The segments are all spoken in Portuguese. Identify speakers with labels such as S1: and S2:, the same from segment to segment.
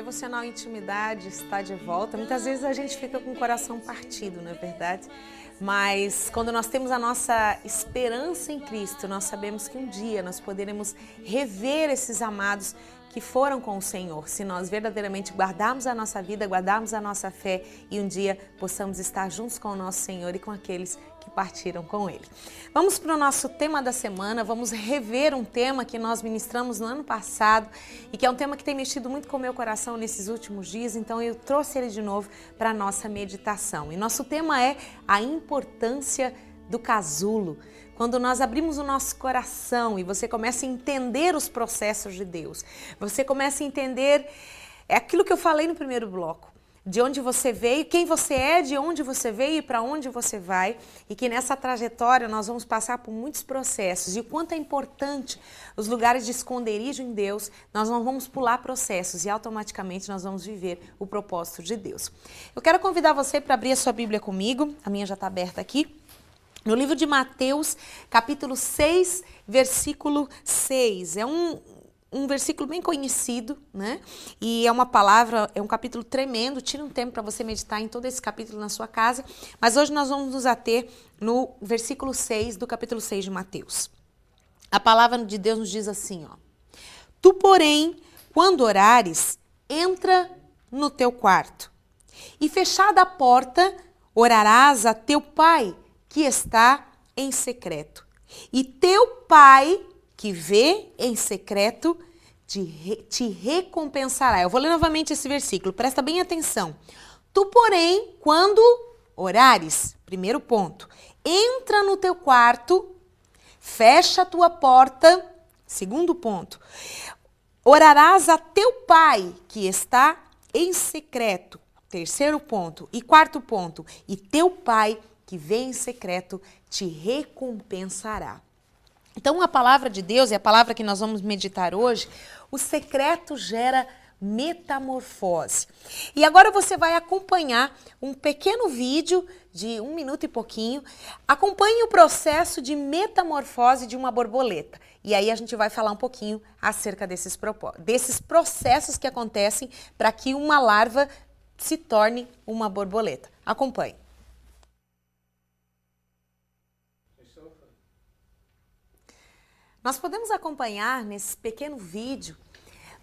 S1: Devocional Intimidade está de volta. Muitas vezes a gente fica com o coração partido, não é verdade? Mas quando nós temos a nossa esperança em Cristo, nós sabemos que um dia nós poderemos rever esses amados que foram com o Senhor, se nós verdadeiramente guardarmos a nossa vida, guardarmos a nossa fé e um dia possamos estar juntos com o nosso Senhor e com aqueles que partiram com Ele. Vamos para o nosso tema da semana, vamos rever um tema que nós ministramos no ano passado e que é um tema que tem mexido muito com o meu coração nesses últimos dias, então eu trouxe ele de novo para a nossa meditação. E nosso tema é a importância do casulo. Quando nós abrimos o nosso coração e você começa a entender os processos de Deus, você começa a entender aquilo que eu falei no primeiro bloco, de onde você veio, quem você é, de onde você veio e para onde você vai, e que nessa trajetória nós vamos passar por muitos processos e o quanto é importante os lugares de esconderijo em Deus, nós não vamos pular processos e automaticamente nós vamos viver o propósito de Deus. Eu quero convidar você para abrir a sua Bíblia comigo, a minha já está aberta aqui. No livro de Mateus, capítulo 6, versículo 6. É um versículo bem conhecido, né? E é uma palavra, é um capítulo tremendo. Tira um tempo para você meditar em todo esse capítulo na sua casa. Mas hoje nós vamos nos ater no versículo 6 do capítulo 6 de Mateus. A palavra de Deus nos diz assim, ó. Tu, porém, quando orares, entra no teu quarto. E fechada a porta, orarás a teu pai, que está em secreto. E teu pai, que vê em secreto, te recompensará. Eu vou ler novamente esse versículo, presta bem atenção. Tu, porém, quando orares, primeiro ponto, entra no teu quarto, fecha a tua porta, segundo ponto, orarás a teu pai, que está em secreto, terceiro ponto, e quarto ponto, e teu pai, que vem em secreto, te recompensará. Então, a palavra de Deus, e a palavra que nós vamos meditar hoje, o secreto gera metamorfose. E agora você vai acompanhar um pequeno vídeo de 1 minuto e pouquinho. Acompanhe o processo de metamorfose de uma borboleta. E aí a gente vai falar um pouquinho acerca desses processos que acontecem para que uma larva se torne uma borboleta. Acompanhe. Nós podemos acompanhar nesse pequeno vídeo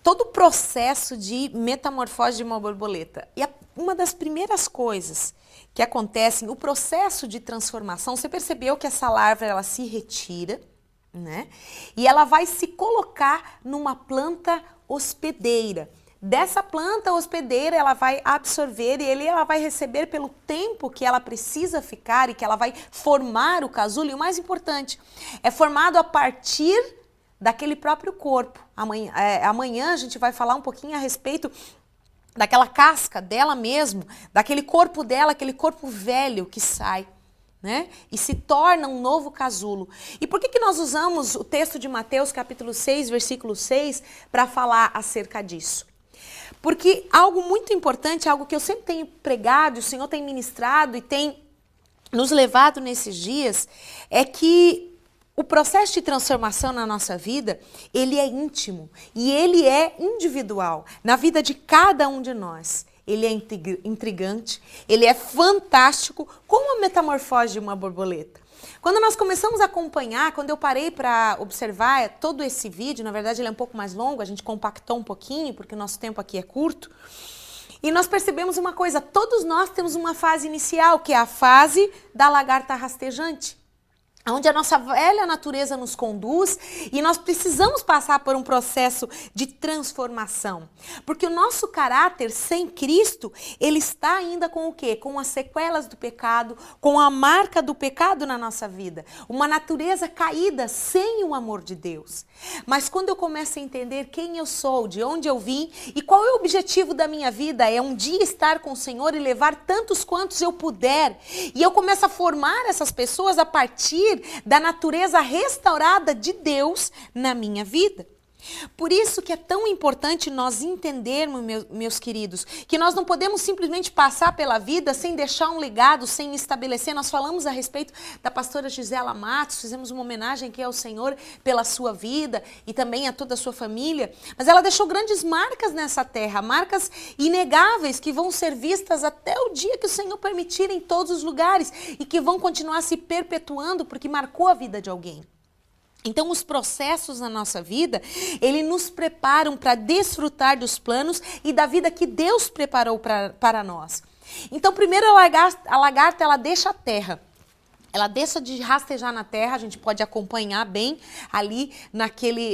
S1: todo o processo de metamorfose de uma borboleta. E uma das primeiras coisas que acontecem, o processo de transformação, você percebeu que essa larva ela se retira, né? E ela vai se colocar numa planta hospedeira. Dessa planta hospedeira, ela vai absorver e ela vai receber pelo tempo que ela precisa ficar e que ela vai formar o casulo. E o mais importante, é formado a partir daquele próprio corpo. Amanhã a gente vai falar um pouquinho a respeito daquela casca dela mesmo, daquele corpo dela, aquele corpo velho que sai, né? E se torna um novo casulo. E por que nós usamos o texto de Mateus, capítulo 6, versículo 6, para falar acerca disso? Porque algo muito importante, algo que eu sempre tenho pregado, o Senhor tem ministrado e tem nos levado nesses dias, é que o processo de transformação na nossa vida, ele é íntimo e ele é individual na vida de cada um de nós. Ele é intrigante, ele é fantástico, como a metamorfose de uma borboleta. Quando nós começamos a acompanhar, quando eu parei para observar todo esse vídeo, na verdade ele é um pouco mais longo, a gente compactou um pouquinho, porque o nosso tempo aqui é curto, e nós percebemos uma coisa, todos nós temos uma fase inicial, que é a fase da lagarta rastejante, onde a nossa velha natureza nos conduz e nós precisamos passar por um processo de transformação. Porque o nosso caráter sem Cristo, ele está ainda com o quê? Com as sequelas do pecado, com a marca do pecado na nossa vida. Uma natureza caída sem o amor de Deus. Mas quando eu começo a entender quem eu sou, de onde eu vim e qual é o objetivo da minha vida, é um dia estar com o Senhor e levar tantos quantos eu puder. E eu começo a formar essas pessoas a partir da natureza restaurada de Deus na minha vida. Por isso que é tão importante nós entendermos, meus queridos, que nós não podemos simplesmente passar pela vida sem deixar um legado, sem estabelecer. Nós falamos a respeito da pastora Gisela Matos, fizemos uma homenagem aqui ao Senhor pela sua vida e também a toda a sua família, mas ela deixou grandes marcas nessa terra, marcas inegáveis que vão ser vistas até o dia que o Senhor permitir em todos os lugares e que vão continuar se perpetuando porque marcou a vida de alguém. Então, os processos na nossa vida, eles nos preparam para desfrutar dos planos e da vida que Deus preparou para nós. Então, primeiro a lagarta, ela deixa a terra. Ela deixa de rastejar na terra, a gente pode acompanhar bem ali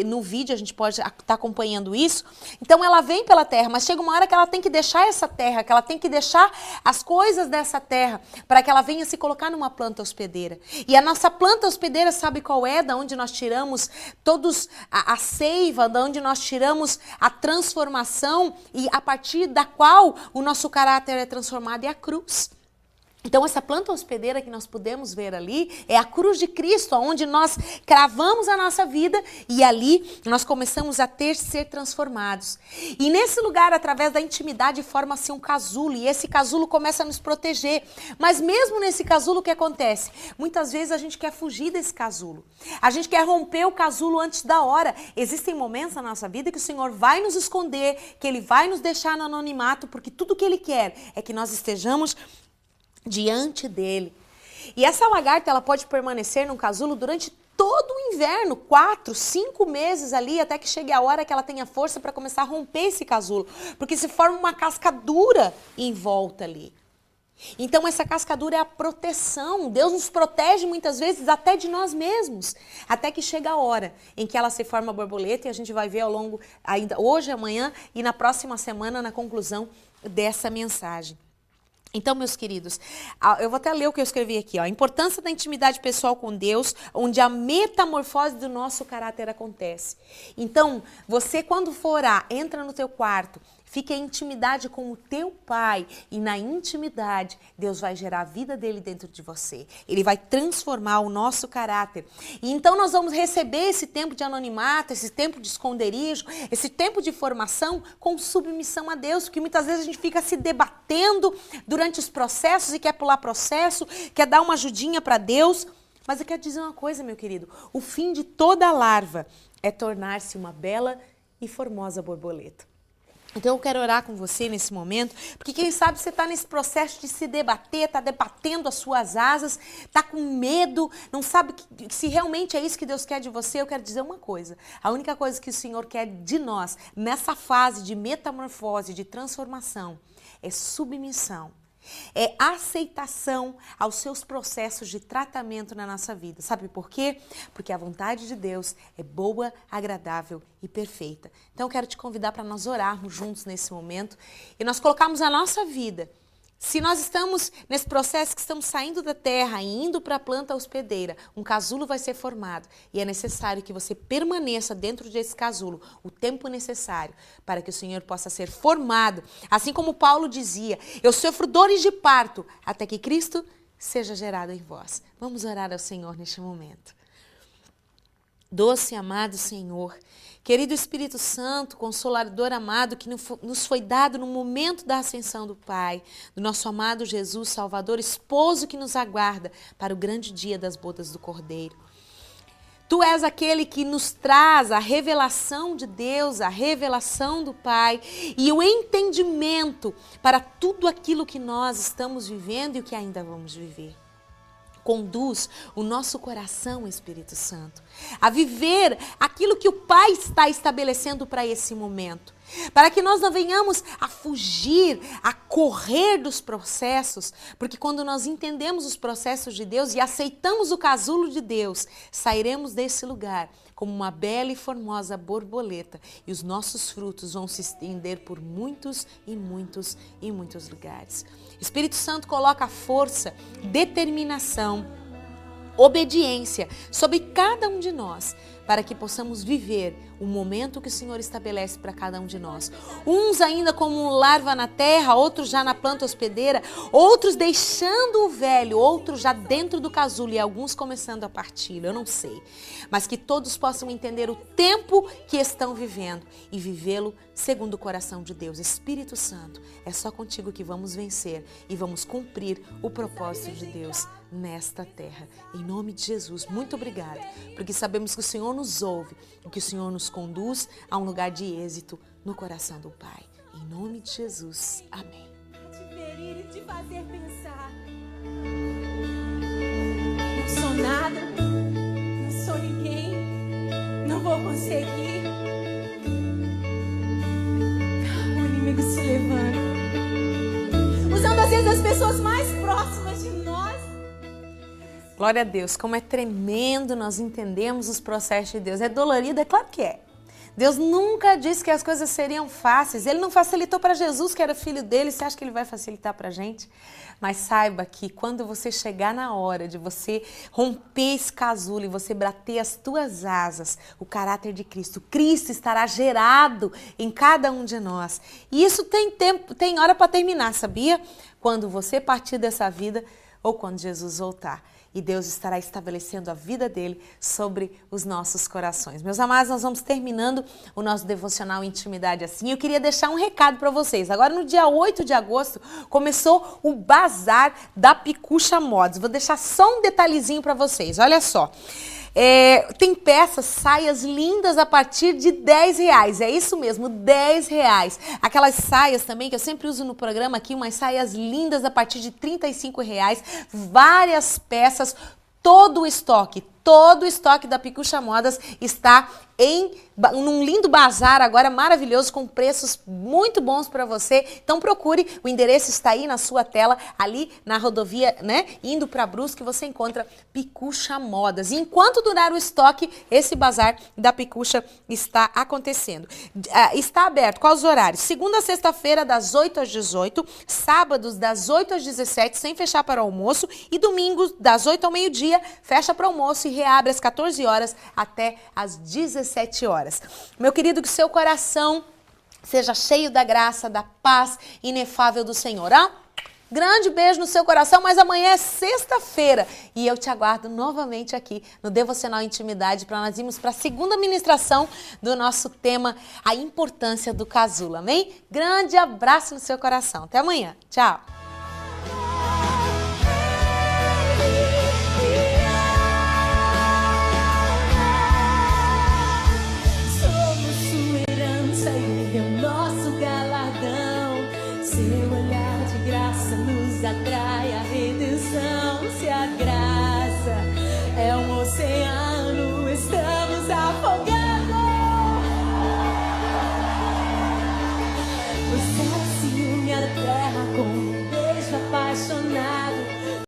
S1: no vídeo, a gente pode estar acompanhando isso. Então ela vem pela terra, mas chega uma hora que ela tem que deixar essa terra, que ela tem que deixar as coisas dessa terra para que ela venha se colocar numa planta hospedeira. E a nossa planta hospedeira, sabe qual é? Da onde nós tiramos a seiva, da onde nós tiramos a transformação e a partir da qual o nosso caráter é transformado é a cruz. Então, essa planta hospedeira que nós podemos ver ali é a cruz de Cristo, onde nós cravamos a nossa vida e ali nós começamos a ser transformados. E nesse lugar, através da intimidade, forma-se um casulo e esse casulo começa a nos proteger. Mas mesmo nesse casulo, o que acontece? Muitas vezes a gente quer fugir desse casulo. A gente quer romper o casulo antes da hora. Existem momentos na nossa vida que o Senhor vai nos esconder, que Ele vai nos deixar no anonimato, porque tudo que Ele quer é que nós estejamos diante dele. E essa lagarta, ela pode permanecer num casulo durante todo o inverno, 4, 5 meses ali, até que chegue a hora que ela tenha força para começar a romper esse casulo, porque se forma uma casca dura em volta ali. Então essa casca dura é a proteção. Deus nos protege muitas vezes até de nós mesmos, até que chega a hora em que ela se forma borboleta e a gente vai ver ao longo, ainda hoje, amanhã e na próxima semana, na conclusão dessa mensagem. Então, meus queridos, eu vou até ler o que eu escrevi aqui, ó. A importância da intimidade pessoal com Deus, onde a metamorfose do nosso caráter acontece. Então, você quando for orar, entra no teu quarto, fique em intimidade com o teu Pai e na intimidade Deus vai gerar a vida dele dentro de você. Ele vai transformar o nosso caráter. E então nós vamos receber esse tempo de anonimato, esse tempo de esconderijo, esse tempo de formação com submissão a Deus, porque muitas vezes a gente fica se debatendo durante os processos e quer pular processo, quer dar uma ajudinha para Deus. Mas eu quero dizer uma coisa, meu querido, o fim de toda larva é tornar-se uma bela e formosa borboleta. Então eu quero orar com você nesse momento, porque quem sabe você está nesse processo de se debater, está debatendo as suas asas, está com medo, não sabe se realmente é isso que Deus quer de você. Eu quero dizer uma coisa, a única coisa que o Senhor quer de nós, nessa fase de metamorfose, de transformação, é submissão. É aceitação aos seus processos de tratamento na nossa vida. Sabe por quê? Porque a vontade de Deus é boa, agradável e perfeita. Então eu quero te convidar para nós orarmos juntos nesse momento e nós colocarmos a nossa vida. Se nós estamos nesse processo que estamos saindo da terra e indo para a planta hospedeira, um casulo vai ser formado e é necessário que você permaneça dentro desse casulo o tempo necessário para que o Senhor possa ser formado. Assim como Paulo dizia, eu sofro dores de parto até que Cristo seja gerado em vós. Vamos orar ao Senhor neste momento. Doce e amado Senhor, querido Espírito Santo, Consolador amado, que nos foi dado no momento da ascensão do Pai, do nosso amado Jesus, Salvador, esposo que nos aguarda para o grande dia das bodas do Cordeiro. Tu és aquele que nos traz a revelação de Deus, a revelação do Pai e o entendimento para tudo aquilo que nós estamos vivendo e o que ainda vamos viver. Conduz o nosso coração, Espírito Santo, a viver aquilo que o Pai está estabelecendo para esse momento. Para que nós não venhamos a fugir, a correr dos processos, porque quando nós entendemos os processos de Deus e aceitamos o casulo de Deus, sairemos desse lugar como uma bela e formosa borboleta e os nossos frutos vão se estender por muitos e muitos e muitos lugares. Espírito Santo, coloca força, determinação obediência sobre cada um de nós, para que possamos viver o momento que o Senhor estabelece para cada um de nós. Uns ainda como larva na terra, outros já na planta hospedeira, outros deixando o velho, outros já dentro do casulo e alguns começando a partir, eu não sei. Mas que todos possam entender o tempo que estão vivendo e vivê-lo segundo o coração de Deus. Espírito Santo, é só contigo que vamos vencer e vamos cumprir o propósito de Deus nesta terra. Em nome de Jesus, muito obrigada, porque sabemos que o Senhor nos ouve, que o Senhor nos conduz a um lugar de êxito no coração do Pai. Em nome de Jesus, amém.
S2: Te ferir e te fazer pensar. Não sou nada, não sou ninguém, não vou conseguir. O inimigo se levanta, usando às vezes as pessoas mais próximas de nós.
S1: Glória a Deus, como é tremendo nós entendemos os processos de Deus. É dolorido? É claro que é. Deus nunca disse que as coisas seriam fáceis. Ele não facilitou para Jesus, que era filho dele. Você acha que ele vai facilitar para a gente? Mas saiba que quando você chegar na hora de você romper esse casulo e você bater as tuas asas, o caráter de Cristo, Cristo estará gerado em cada um de nós. E isso tem tempo, tem hora para terminar, sabia? Quando você partir dessa vida ou quando Jesus voltar. E Deus estará estabelecendo a vida dele sobre os nossos corações. Meus amados, nós vamos terminando o nosso devocional Intimidade Assim. Eu queria deixar um recado para vocês. Agora, no dia 8 de agosto, começou o Bazar da Picucha Modas. Vou deixar só um detalhezinho para vocês. Olha só. Tem peças, saias lindas a partir de R$10. É isso mesmo, R$10. Aquelas saias também que eu sempre uso no programa aqui, umas saias lindas a partir de R$35. Várias peças, todo o estoque da Picucha Modas está num lindo bazar agora maravilhoso com preços muito bons para você. Então procure, o endereço está aí na sua tela, ali na rodovia, né? Indo para Brusque, você encontra Picucha Modas. E enquanto durar o estoque, esse bazar da Picucha está acontecendo. Está aberto, quais os horários? Segunda a sexta-feira, das 8 às 18, sábados das 8 às 17, sem fechar para o almoço, e domingos das 8 ao meio-dia, fecha para o almoço e reabre às 14 horas até às 17 horas. Meu querido, que seu coração seja cheio da graça, da paz inefável do Senhor. Grande beijo no seu coração, mas amanhã é sexta-feira e eu te aguardo novamente aqui no Devocional Intimidade para nós irmos para a segunda ministração do nosso tema, a importância do casulo, amém? Grande abraço no seu coração. Até amanhã. Tchau.